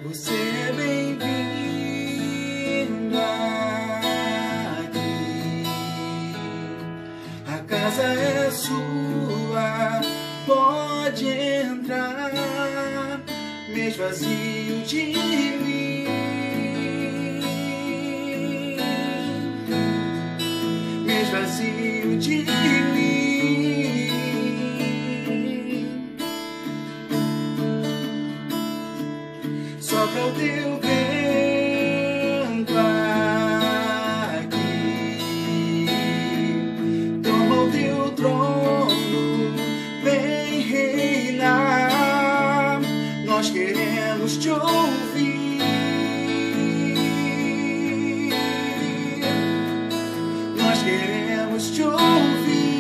Você é bem-vindo aqui. A casa é sua, pode entrar, mesmo vazio de mim, mesmo vazio de mim. Sopra o teu vento aqui, toma o teu trono, vem reinar. Nós queremos te ouvir, nós queremos te ouvir.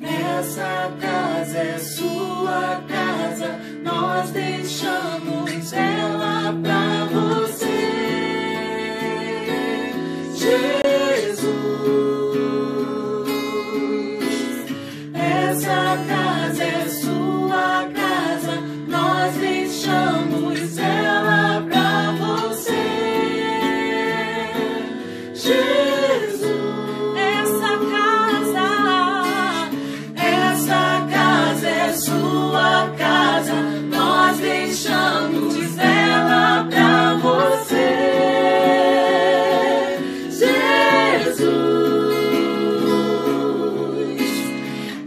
Essa casa é sua casa, nós deixamos ela pra você, Jesus. Essa casa é sua casa, nós deixamos ela pra você, Jesus. Essa casa é sua casa, nós deixamos ela pra você, Jesus.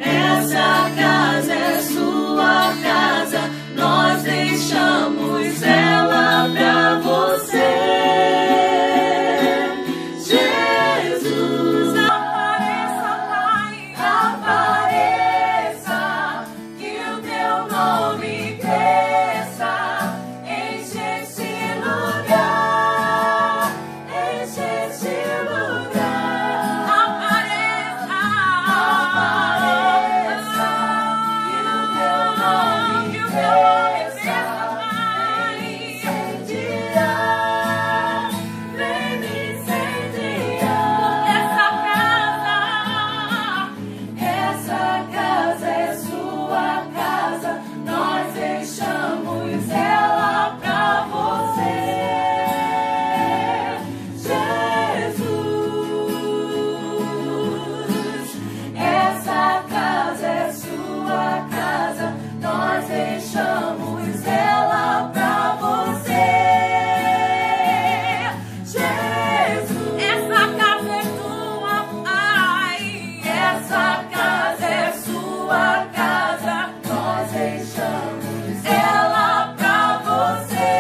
Essa casa é sua casa, nós deixamos ela pra você, Jesus. Apareça, Pai, apareça, que o teu nome cresça, enche esse lugar, enche esse lugar. Apareça, apareça, que o teu nome cresça, incendiar, vem me incendiar. Essa casa é sua casa, nós deixamos ela pra você, Jesus. Essa casa é sua casa, nós deixamos ela pra você, Jesus. Essa casa é tua, Pai. Essa casa é sua casa, nós deixamos ela pra você,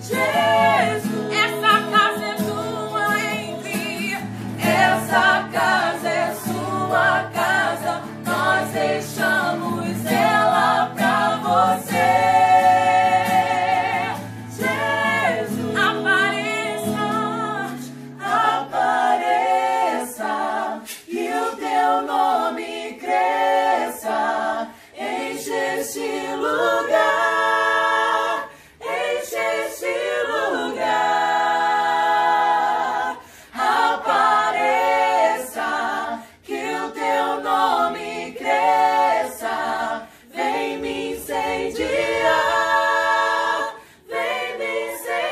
Jesus. Essa casa é tua, entre. Essa casa é sua casa, nós deixamos ela pra você, Jesus. Apareça, apareça, que o teu nome cresça, enche esse lugar, enche esse lugar. Apareça, que o teu nome cresça, vem me incendiar, vem me incendiar.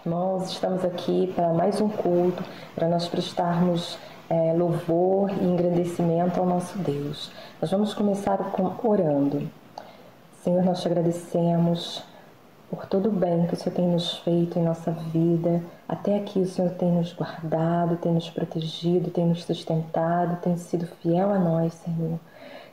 Irmãos, estamos aqui para mais um culto, para nós prestarmos louvor e engrandecimento ao nosso Deus. Nós vamos começar orando. Senhor, nós te agradecemos por todo o bem que o Senhor tem nos feito em nossa vida. Até aqui o Senhor tem nos guardado, tem nos protegido, tem nos sustentado, tem sido fiel a nós, Senhor.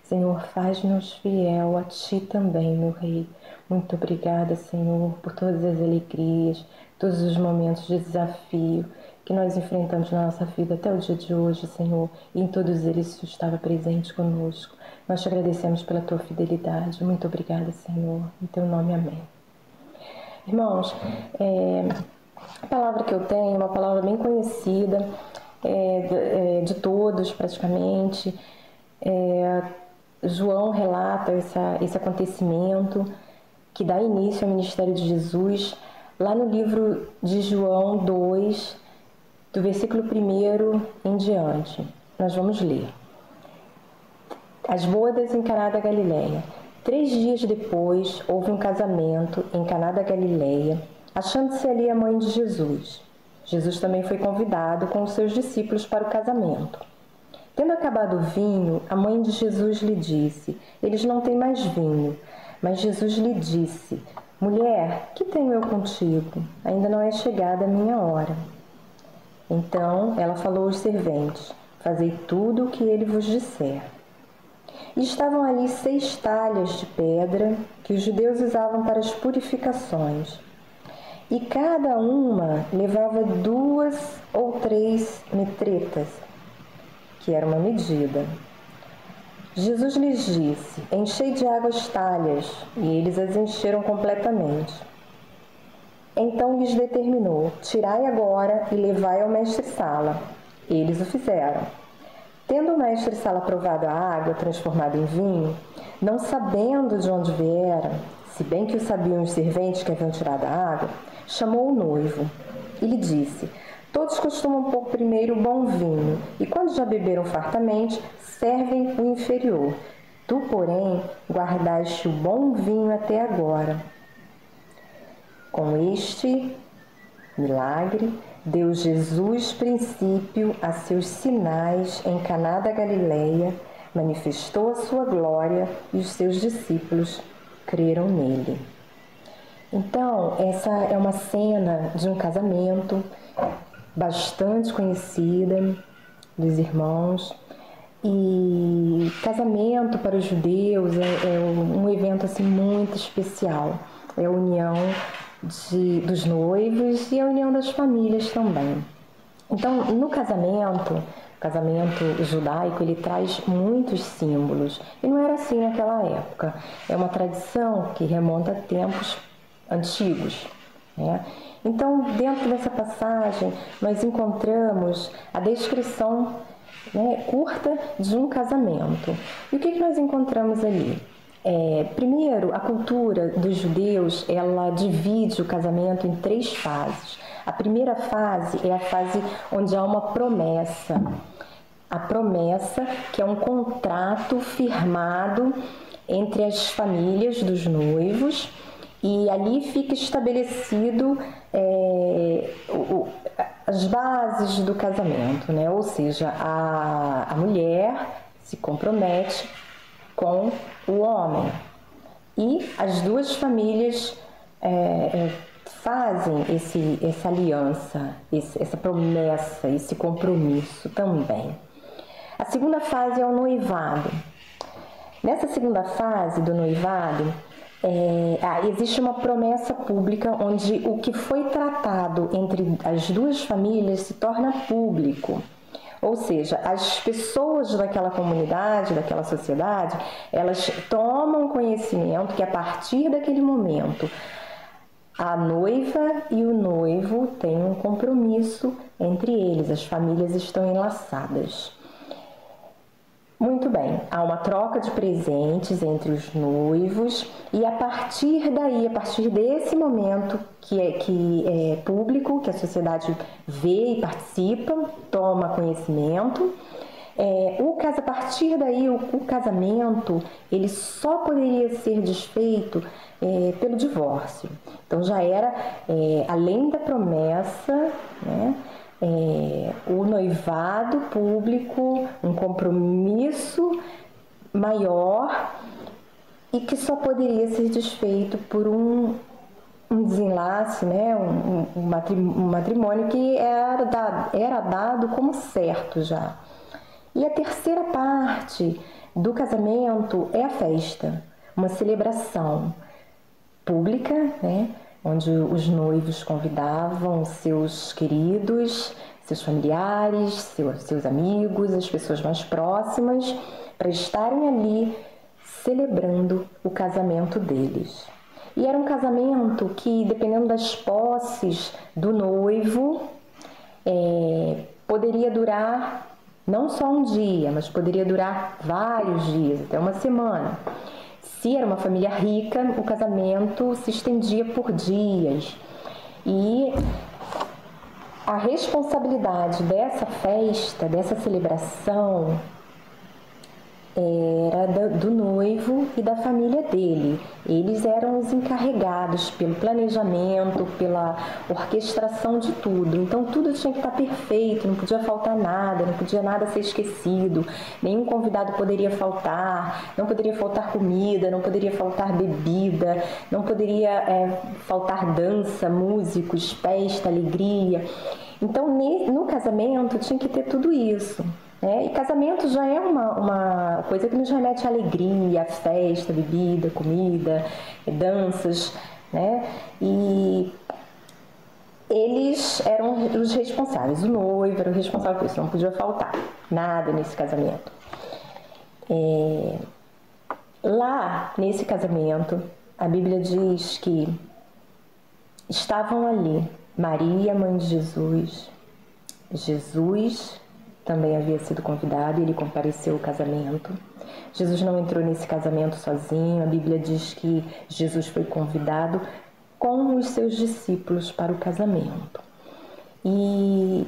Senhor, faz-nos fiel a Ti também, meu Rei. Muito obrigada, Senhor, por todas as alegrias, todos os momentos de desafio que nós enfrentamos na nossa vida até o dia de hoje, Senhor. E em todos eles Tu estava presente conosco. Nós te agradecemos pela Tua fidelidade. Muito obrigada, Senhor. Em Teu nome, amém. Irmãos, A palavra que eu tenho é uma palavra bem conhecida, de todos praticamente. João relata esse acontecimento que dá início ao ministério de Jesus, lá no livro de João 2, do versículo 1 em diante. Nós vamos ler. As bodas em Caná da Galileia. 3 dias depois, houve um casamento em Caná da Galileia, achando-se ali a mãe de Jesus. Jesus também foi convidado com os seus discípulos para o casamento. Tendo acabado o vinho, a mãe de Jesus lhe disse: eles não têm mais vinho. Mas Jesus lhe disse: mulher, que tenho eu contigo? Ainda não é chegada a minha hora. Então ela falou aos serventes: fazei tudo o que ele vos disser. E estavam ali 6 talhas de pedra que os judeus usavam para as purificações. E cada uma levava 2 ou 3 metretas, que era uma medida. Jesus lhes disse: enchei de água as talhas, e eles as encheram completamente. Então lhes determinou: tirai agora e levai ao mestre-sala. Eles o fizeram. Tendo o mestre-sala provado a água transformada em vinho, não sabendo de onde viera, se bem que o sabiam os serventes que haviam tirado a água, chamou o noivo e lhe disse: todos costumam pôr primeiro o bom vinho, e quando já beberam fartamente, servem o inferior. Tu, porém, guardaste o bom vinho até agora. Com este milagre, deu Jesus princípio a seus sinais em Caná da Galileia, manifestou a sua glória e os seus discípulos creram nele. Então, essa é uma cena de um casamento bastante conhecida dos irmãos. E casamento para os judeus é um evento assim muito especial. É a união dos noivos e a união das famílias também. Então, no casamento, o casamento judaico, ele traz muitos símbolos. E não era assim naquela época. É uma tradição que remonta a tempos antigos, né? Então, dentro dessa passagem, nós encontramos a descrição, né, curta de um casamento. E o que nós encontramos ali? Primeiro, a cultura dos judeus, ela divide o casamento em 3 fases. A primeira fase é a fase onde há uma promessa. A promessa, que é um contrato firmado entre as famílias dos noivos, e ali fica estabelecido as bases do casamento, né? Ou seja, a mulher se compromete com o homem e as 2 famílias fazem essa aliança, essa promessa, esse compromisso também. A segunda fase é o noivado. Nessa segunda fase do noivado, existe uma promessa pública onde o que foi tratado entre as 2 famílias se torna público. Ou seja, as pessoas daquela comunidade, daquela sociedade, elas tomam conhecimento que a partir daquele momento a noiva e o noivo têm um compromisso entre eles, as famílias estão enlaçadas. Muito bem, há uma troca de presentes entre os noivos e a partir daí, a partir desse momento que é público, que a sociedade vê e participa, toma conhecimento, a partir daí o casamento ele só poderia ser desfeito pelo divórcio. Então já era, além da promessa, né, o noivado público, um compromisso maior e que só poderia ser desfeito por um desenlace, né, um matrimônio que era dado como certo já. E a terceira parte do casamento é a festa, uma celebração pública, né, onde os noivos convidavam seus queridos, seus familiares, seus amigos, as pessoas mais próximas, para estarem ali celebrando o casamento deles. E era um casamento que, dependendo das posses do noivo, poderia durar não só um dia, mas poderia durar vários dias, até uma semana. Se era uma família rica, o casamento se estendia por dias. E a responsabilidade dessa festa, dessa celebração, era do noivo e da família dele. Eles eram os encarregados pelo planejamento, pela orquestração de tudo. Então tudo tinha que estar perfeito, não podia faltar nada, não podia nada ser esquecido, nenhum convidado poderia faltar, não poderia faltar comida, não poderia faltar bebida, não poderia faltar dança, músicos, festa, alegria. Então no casamento tinha que ter tudo isso. E casamento já é uma coisa que nos remete à alegria, à festa, bebida, comida, danças, né? E eles eram os responsáveis, o noivo era o responsável por isso, não podia faltar nada nesse casamento. Lá, nesse casamento, a Bíblia diz que estavam ali Maria, mãe de Jesus, Jesus também havia sido convidado e ele compareceu ao casamento. Jesus não entrou nesse casamento sozinho, a Bíblia diz que Jesus foi convidado com os seus discípulos para o casamento. E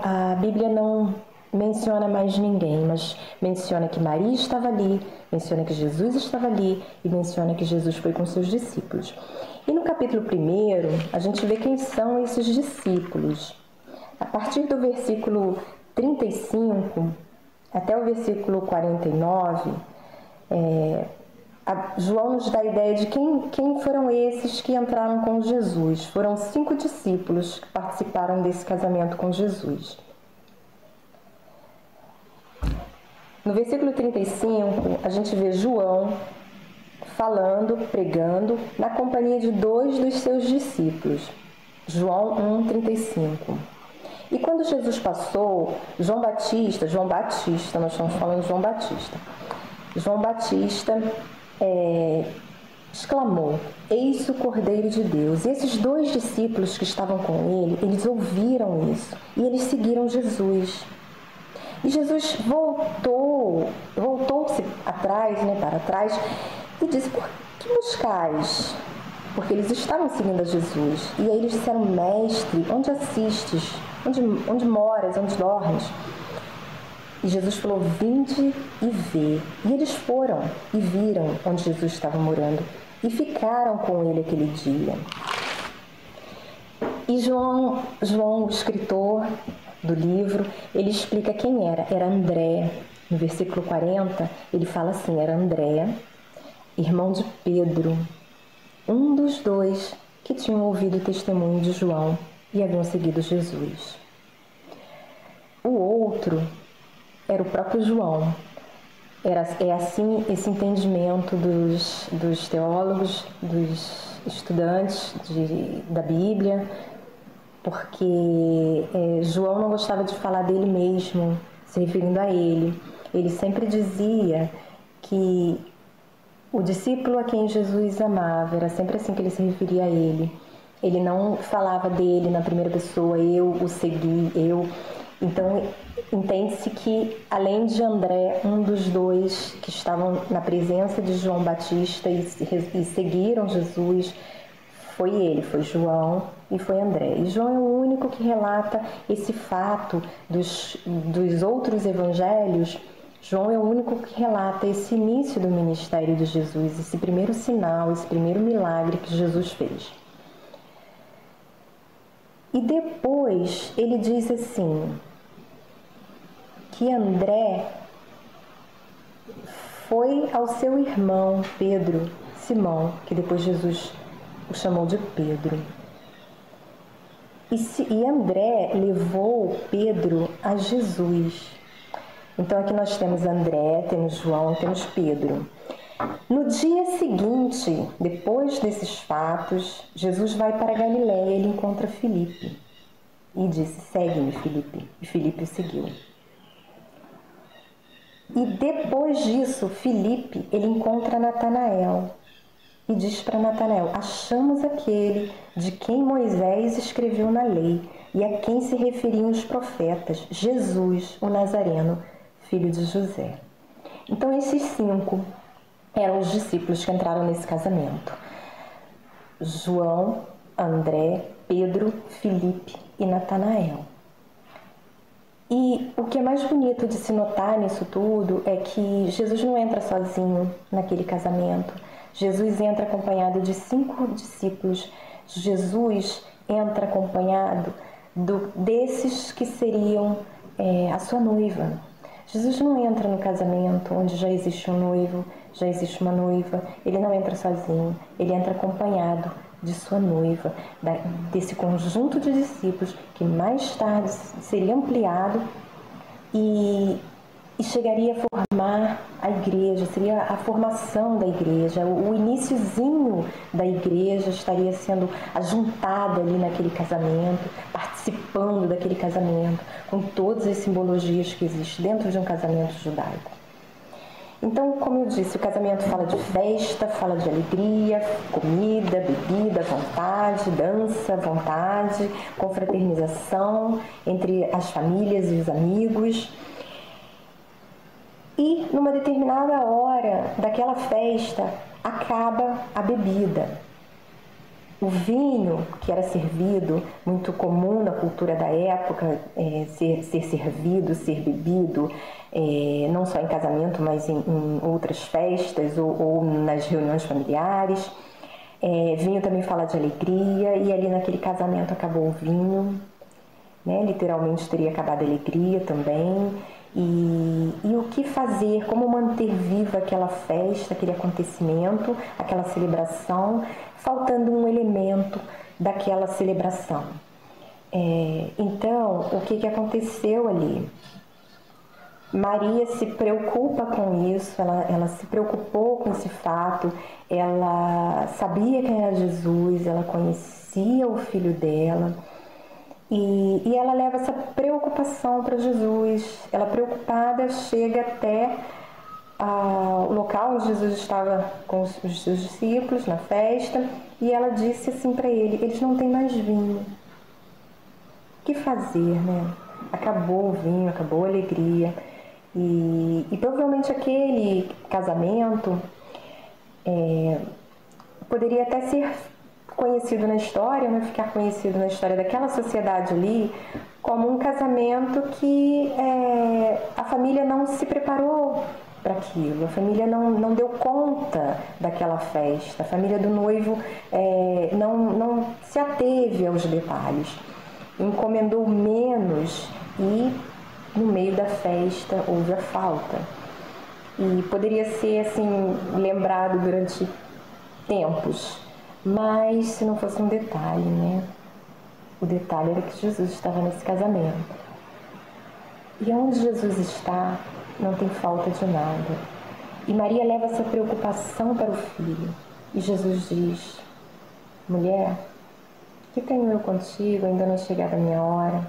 a Bíblia não menciona mais ninguém, mas menciona que Maria estava ali, menciona que Jesus estava ali e menciona que Jesus foi com seus discípulos. E no capítulo 1, a gente vê quem são esses discípulos. A partir do versículo 35 até o versículo 49, João nos dá a ideia de quem foram esses que entraram com Jesus. Foram 5 discípulos que participaram desse casamento com Jesus. No versículo 35, a gente vê João falando, pregando, na companhia de 2 dos seus discípulos. João 1:35. E quando Jesus passou, João Batista, nós estamos falando de João Batista exclamou: eis o Cordeiro de Deus. E esses 2 discípulos que estavam com ele, eles ouviram isso e eles seguiram Jesus. E Jesus voltou-se atrás, para trás, e disse: por que buscais? Porque eles estavam seguindo a Jesus. E aí eles disseram: mestre, onde assistes? Onde moras? Onde dormes? E Jesus falou: vinde e vê. E eles foram e viram onde Jesus estava morando e ficaram com ele aquele dia. E João, o escritor do livro, ele explica quem era. Era André. No versículo 40, ele fala assim: era André, irmão de Pedro, um dos 2 que tinham ouvido o testemunho de João e haviam seguido Jesus. O outro era o próprio João. É assim esse entendimento dos teólogos, dos estudantes da Bíblia, porque João não gostava de falar dele mesmo, se referindo a ele. Ele sempre dizia que o discípulo a quem Jesus amava, era sempre assim que ele se referia a ele. Ele não falava dele na primeira pessoa: eu o segui, eu. Então, entende-se que, além de André, um dos 2 que estavam na presença de João Batista e seguiram Jesus, foi ele, foi João e foi André. E João é o único que relata esse fato dos outros evangelhos. João é o único que relata esse início do ministério de Jesus, esse primeiro sinal, esse primeiro milagre que Jesus fez. E depois ele diz assim, que André foi ao seu irmão Pedro, Simão, que depois Jesus o chamou de Pedro. E André levou Pedro a Jesus. Então aqui nós temos André, temos João, temos Pedro. No dia seguinte, depois desses fatos, Jesus vai para Galiléia e ele encontra Filipe. E disse: segue-me, Filipe. E Filipe o seguiu. E depois disso, Filipe, ele encontra Natanael. e diz para Natanael: achamos aquele de quem Moisés escreveu na lei e a quem se referiam os profetas, Jesus, o Nazareno, filho de José. Então esses 5 eram os discípulos que entraram nesse casamento: João, André, Pedro, Filipe e Natanael. E o que é mais bonito de se notar nisso tudo é que Jesus não entra sozinho naquele casamento. Jesus entra acompanhado de 5 discípulos. Jesus entra acompanhado desses que seriam a sua noiva. Jesus não entra no casamento onde já existe um noivo, já existe uma noiva. Ele não entra sozinho, ele entra acompanhado de sua noiva, desse conjunto de discípulos que mais tarde seria ampliado e chegaria a formar a igreja, seria a formação da igreja, o iniciozinho da igreja estaria sendo ajuntada ali naquele casamento, participando daquele casamento, com todas as simbologias que existem dentro de um casamento judaico. Então, como eu disse, o casamento fala de festa, fala de alegria, comida, bebida, vontade, dança, vontade, confraternização entre as famílias e os amigos. E numa determinada hora daquela festa, acaba a bebida. O vinho que era servido, muito comum na cultura da época, ser servido, ser bebido, não só em casamento, mas em outras festas ou nas reuniões familiares. Vinho também fala de alegria, e ali naquele casamento acabou o vinho, né? Literalmente teria acabado a alegria também. E o que fazer, como manter viva aquela festa, aquele acontecimento, aquela celebração, faltando um elemento daquela celebração. Então, o que aconteceu ali? Maria se preocupa com isso, ela se preocupou com esse fato, ela sabia quem era Jesus, ela conhecia o filho dela. E ela leva essa preocupação para Jesus. Ela, preocupada, chega até o local onde Jesus estava com os seus discípulos, na festa, e ela disse assim para ele: eles não têm mais vinho. O que fazer, né? Acabou o vinho, acabou a alegria. E provavelmente aquele casamento poderia até ser conhecido na história, né, ficar conhecido na história daquela sociedade ali, como um casamento que a família não se preparou para aquilo, a família não deu conta daquela festa, a família do noivo não se ateve aos detalhes, encomendou menos e no meio da festa houve a falta. E poderia ser assim lembrado durante tempos, mas se não fosse um detalhe, né? O detalhe era que Jesus estava nesse casamento. E onde Jesus está, não tem falta de nada. E Maria leva essa preocupação para o filho. E Jesus diz: mulher, que tenho eu contigo? Ainda não é chegada a minha hora.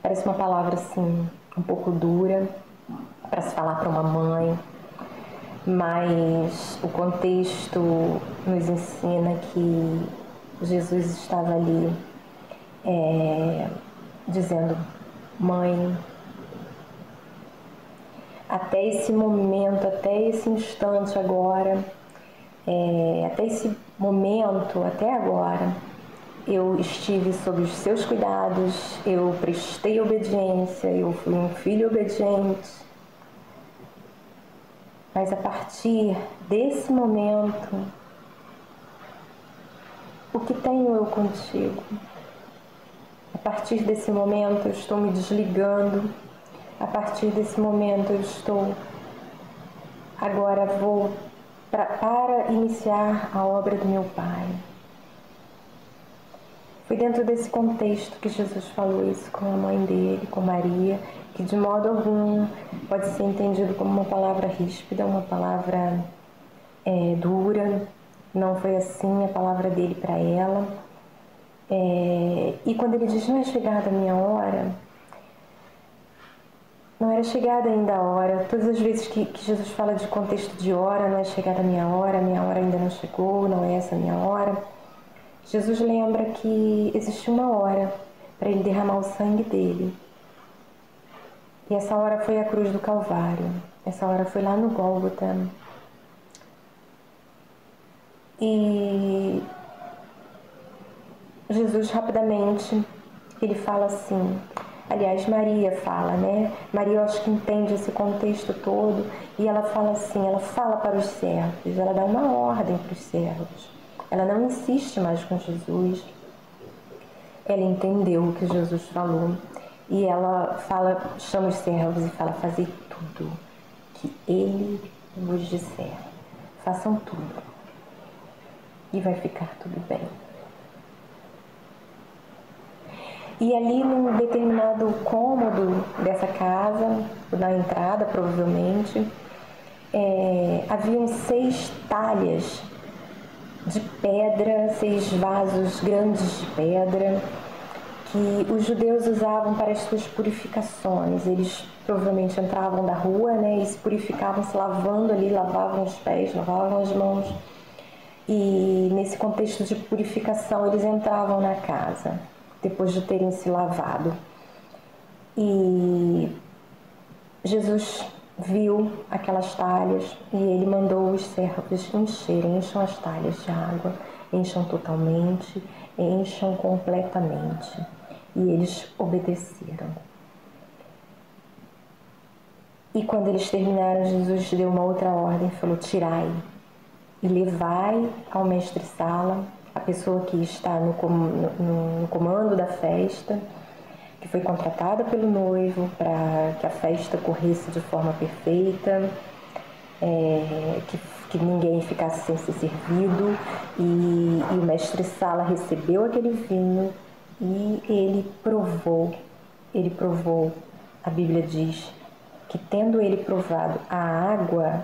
Parece uma palavra assim, um pouco dura para se falar para uma mãe, mas o contexto nos ensina que Jesus estava ali dizendo: mãe, até esse momento, até esse instante agora, até esse momento, até agora, eu estive sob os seus cuidados, eu prestei obediência, eu fui um filho obediente. Mas a partir desse momento, o que tenho eu contigo? A partir desse momento eu estou me desligando. A partir desse momento eu estou vou para iniciar a obra do meu Pai. Foi dentro desse contexto que Jesus falou isso com a mãe dele, com Maria, que de modo algum pode ser entendido como uma palavra ríspida, uma palavra dura. Não foi assim a palavra dele para ela. E quando ele diz: não é chegada a minha hora, Não era chegada ainda a hora. Todas as vezes que Jesus fala de contexto de hora, não é chegada a minha hora ainda não chegou, não é essa a minha hora. Jesus lembra que existe uma hora para ele derramar o sangue dele. E essa hora foi a cruz do Calvário. Essa hora foi lá no Gólgota. E Jesus rapidamente, ele fala assim, aliás, Maria fala, né? Maria, eu acho que entende esse contexto todo, e ela fala assim, ela fala para os servos, ela dá uma ordem para os servos. Ela não insiste mais com Jesus, ela entendeu o que Jesus falou, e ela fala, chama os servos e fala, fazei tudo que ele vos disser. Façam tudo, e vai ficar tudo bem. E ali num determinado cômodo dessa casa, na entrada provavelmente, haviam 6 talhas de pedra, 6 vasos grandes de pedra, que os judeus usavam para as suas purificações. Eles provavelmente entravam da rua, né, e se purificavam se lavando ali, lavavam os pés, lavavam as mãos. E nesse contexto de purificação eles entravam na casa, depois de terem se lavado. E Jesus viu aquelas talhas e ele mandou os servos encherem, encham as talhas de água, encham totalmente, encham completamente. E eles obedeceram. E quando eles terminaram, Jesus deu uma outra ordem, falou, tirai e levai ao mestre-sala, a pessoa que está no comando da festa, que foi contratada pelo noivo para que a festa corresse de forma perfeita, que ninguém ficasse sem ser servido, e o mestre-sala recebeu aquele vinho e ele provou, a Bíblia diz, que tendo ele provado a água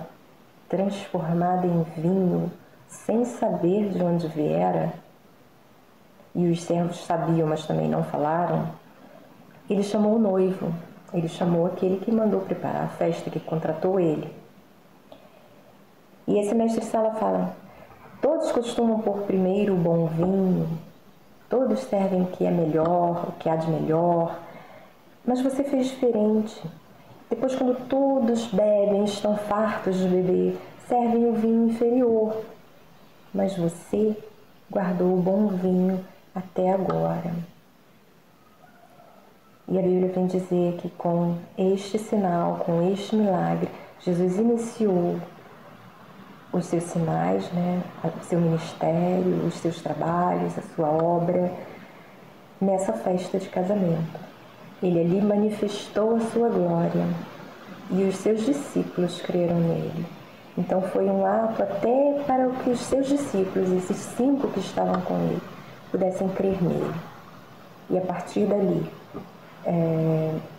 transformada em vinho, sem saber de onde viera, e os servos sabiam, mas também não falaram, ele chamou o noivo, ele chamou aquele que mandou preparar a festa, que contratou ele. E esse mestre-sala fala, todos costumam pôr primeiro o bom vinho, todos servem o que é melhor, o que há de melhor, mas você fez diferente. Depois, quando todos bebem, estão fartos de beber, servem o vinho inferior. Mas você guardou o bom vinho até agora. E a Bíblia vem dizer que com este sinal, com este milagre, Jesus iniciou os seus sinais, né? O seu ministério, os seus trabalhos, a sua obra, nessa festa de casamento. Ele ali manifestou a sua glória e os seus discípulos creram nele. Então foi um ato até para que os seus discípulos, esses 5 que estavam com ele, pudessem crer nele. E a partir dali,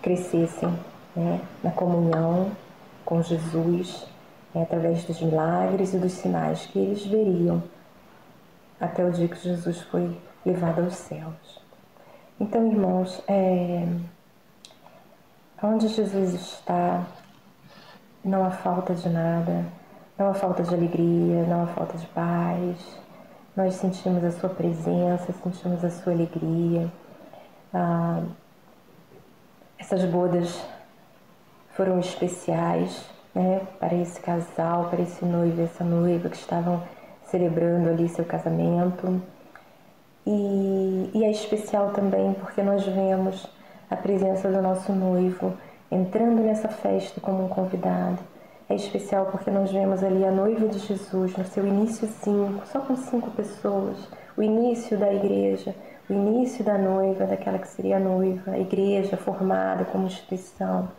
crescessem, né, na comunhão com Jesus, através dos milagres e dos sinais que eles veriam até o dia que Jesus foi levado aos céus. Então, irmãos, onde Jesus está, não há falta de nada, não há falta de alegria, não há falta de paz. Nós sentimos a sua presença, sentimos a sua alegria. Essas bodas foram especiais, né, para esse casal, para esse noivo e essa noiva que estavam celebrando ali seu casamento. E é especial também porque nós vemos a presença do nosso noivo entrando nessa festa como um convidado. É especial porque nós vemos ali a noiva de Jesus no seu iniciozinho, só com 5 pessoas, o início da igreja, o início da noiva, daquela que seria a noiva, a igreja formada como instituição,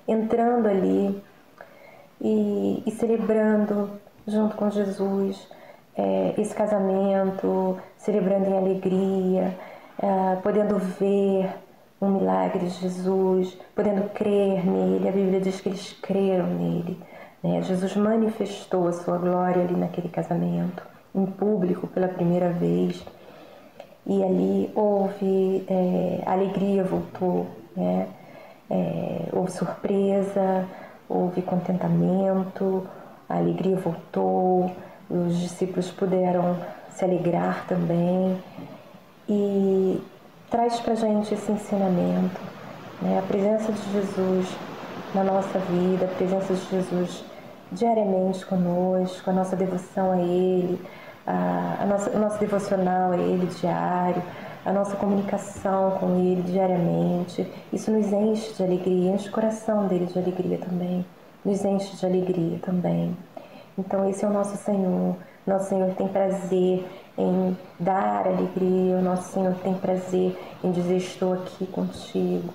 entrando ali e celebrando junto com Jesus esse casamento, celebrando em alegria, podendo ver um milagre de Jesus, podendo crer nele. A Bíblia diz que eles creram nele, né? Jesus manifestou a sua glória ali naquele casamento, em público pela primeira vez, e ali houve, a alegria voltou, né? houve surpresa, houve contentamento, a alegria voltou, os discípulos puderam se alegrar também. E traz pra gente esse ensinamento, né? A presença de Jesus na nossa vida, a presença de Jesus diariamente conosco, a nossa devoção a Ele, o nosso devocional a Ele diário, a nossa comunicação com Ele diariamente. Isso nos enche de alegria, enche o coração dele de alegria também, nos enche de alegria também. Então esse é o nosso Senhor. Nosso Senhor tem prazer em dar alegria, o nosso Senhor tem prazer em dizer: estou aqui contigo,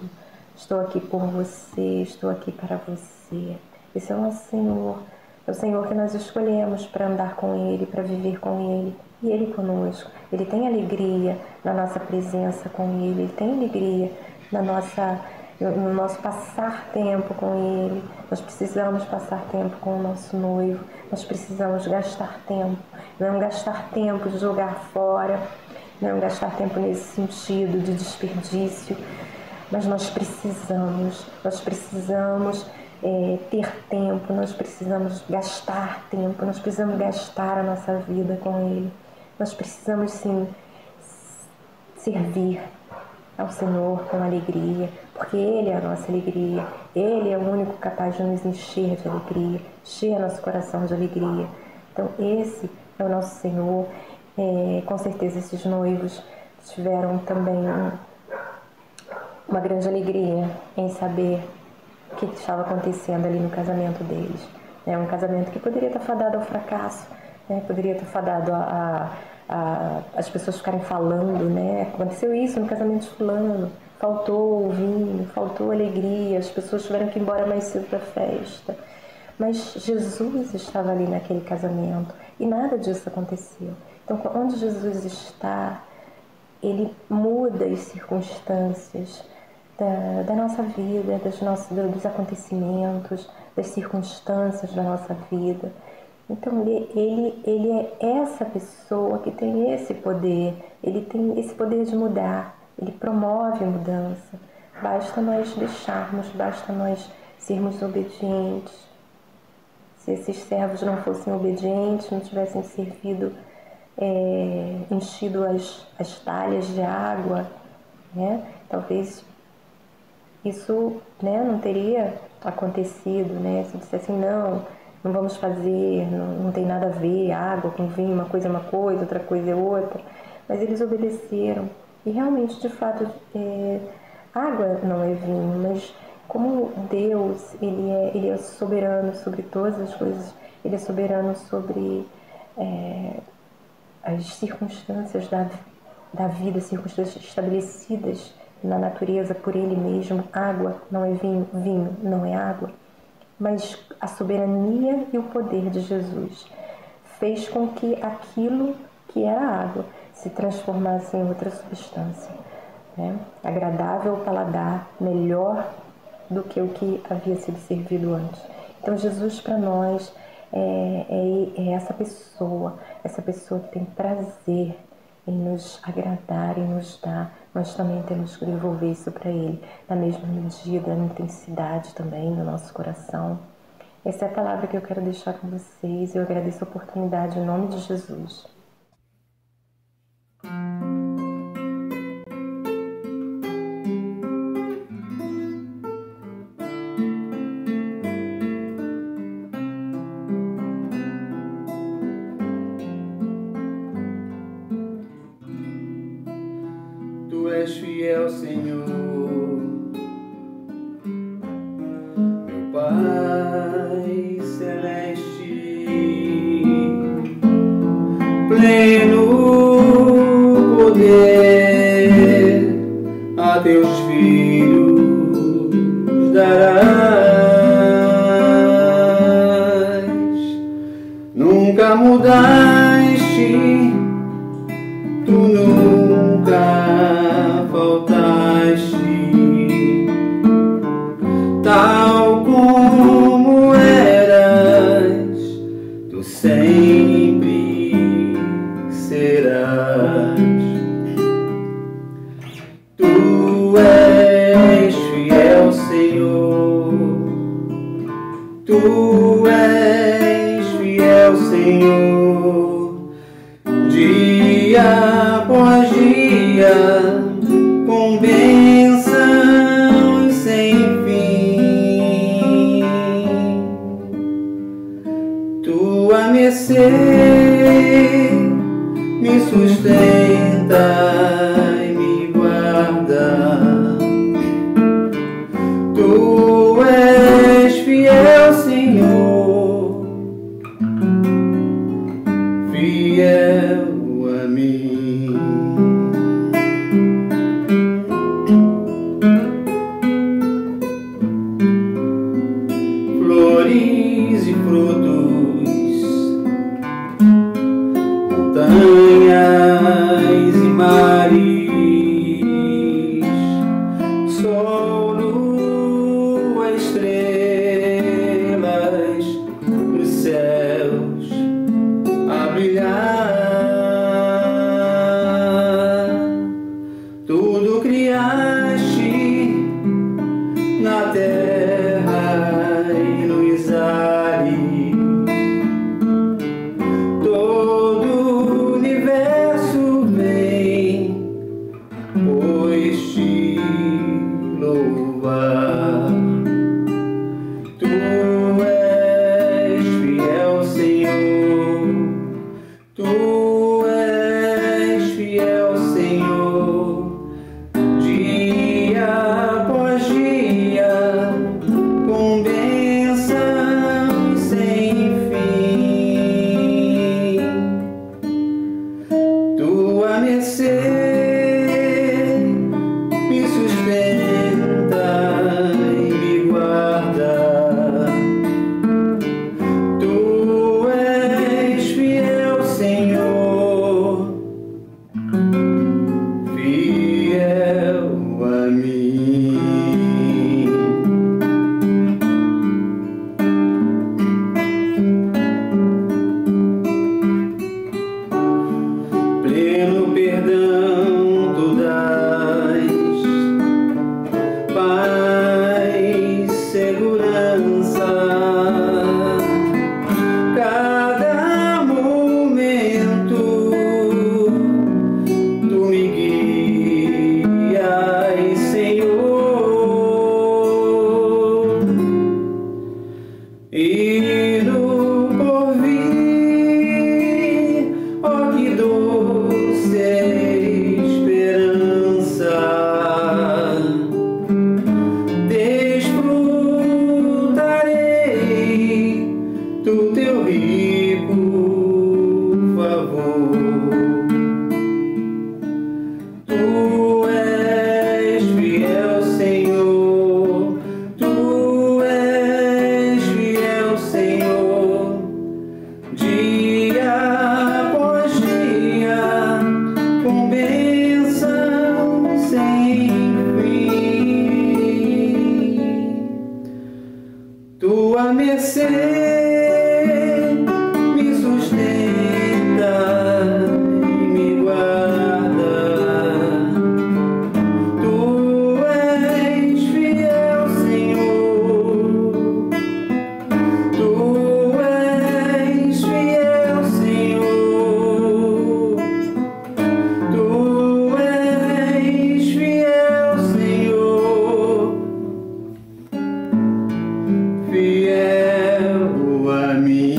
estou aqui por você, estou aqui para você. Esse é o nosso Senhor, é o Senhor que nós escolhemos para andar com Ele, para viver com Ele, e Ele conosco. Ele tem alegria na nossa presença com Ele, Ele tem alegria no nosso passar tempo com Ele. Nós precisamos passar tempo com o nosso noivo, nós precisamos gastar tempo, não gastar tempo de jogar fora, não gastar tempo nesse sentido de desperdício, mas nós precisamos ter tempo, nós precisamos gastar tempo, nós precisamos gastar a nossa vida com Ele, nós precisamos sim servir ao Senhor com alegria, porque Ele é a nossa alegria, Ele é o único capaz de nos encher de alegria, encher nosso coração de alegria. Então esse é o nosso Senhor. Com certeza esses noivos tiveram também uma grande alegria em saber o que estava acontecendo ali no casamento deles. Um casamento que poderia estar fadado ao fracasso, poderia estar fadado as pessoas ficarem falando, aconteceu isso no casamento de fulano, faltou o vinho, faltou alegria, as pessoas tiveram que ir embora mais cedo da festa. Mas Jesus estava ali naquele casamento e nada disso aconteceu. Então, onde Jesus está, Ele muda as circunstâncias da nossa vida, dos acontecimentos, das circunstâncias da nossa vida. Então ele é essa pessoa que tem esse poder, ele tem esse poder de mudar, ele promove a mudança. Basta nós deixarmos, basta nós sermos obedientes. Se esses servos não fossem obedientes, não tivessem servido, enchido as talhas de água, talvez isso não teria acontecido, se dissessem não vamos fazer, não tem nada a ver, água com vinho, uma coisa é uma coisa, outra coisa é outra. Mas eles obedeceram. E realmente, de fato, água não é vinho, mas como Deus, Ele é soberano sobre todas as coisas, Ele é soberano sobre as circunstâncias da vida, circunstâncias estabelecidas na natureza por Ele mesmo. Água não é vinho, vinho não é água. Mas a soberania e o poder de Jesus fez com que aquilo que era água se transformasse em outra substância, agradável ao paladar, melhor do que o que havia sido servido antes. Então Jesus para nós é essa pessoa que tem prazer em nos agradar e nos dar. Nós também temos que devolver isso para Ele, na mesma medida, na intensidade também do nosso coração. Essa é a palavra que eu quero deixar com vocês. Eu agradeço a oportunidade em nome de Jesus. Tu és fiel, Senhor, meu Pai celeste, pleno poder a teus filhos darás. Nunca mudaste, tu nunca faltaste, tal como eras, tu sempre serás. Tu és fiel, Senhor, Senhor, dia após dia, com bênçãos sem fim. Tua mercê me sustenta e me guarda. Tu és fiel, Senhor, fiel a mim. Flores e frutos, montanhas e mares, sol, lua, estrelas dos céus a brilhar. Tudo criaste na terra e nos ares. Todo o universo vem, pois te louvar. Tu és fiel, Senhor. Tu és fiel, Senhor, dia após dia, com bênçãos sem fim. Tua mercê me sustenta e me guarda. Tu és fiel, Senhor, fiel a mim. Pleno perdão tu dás, paz, segurança. Cada momento tu me guias, Senhor, e no porvir, ó que doce esperança, desfrutarei do teu rico favor. Tu és fiel, Senhor. Tu és fiel, Senhor, dia após dia, com bênção sem fim. Tua mercê me sustenta e me guarda. Tu és fiel, Senhor. Tu és fiel, Senhor. Tu és fiel, Senhor, fiel a mim.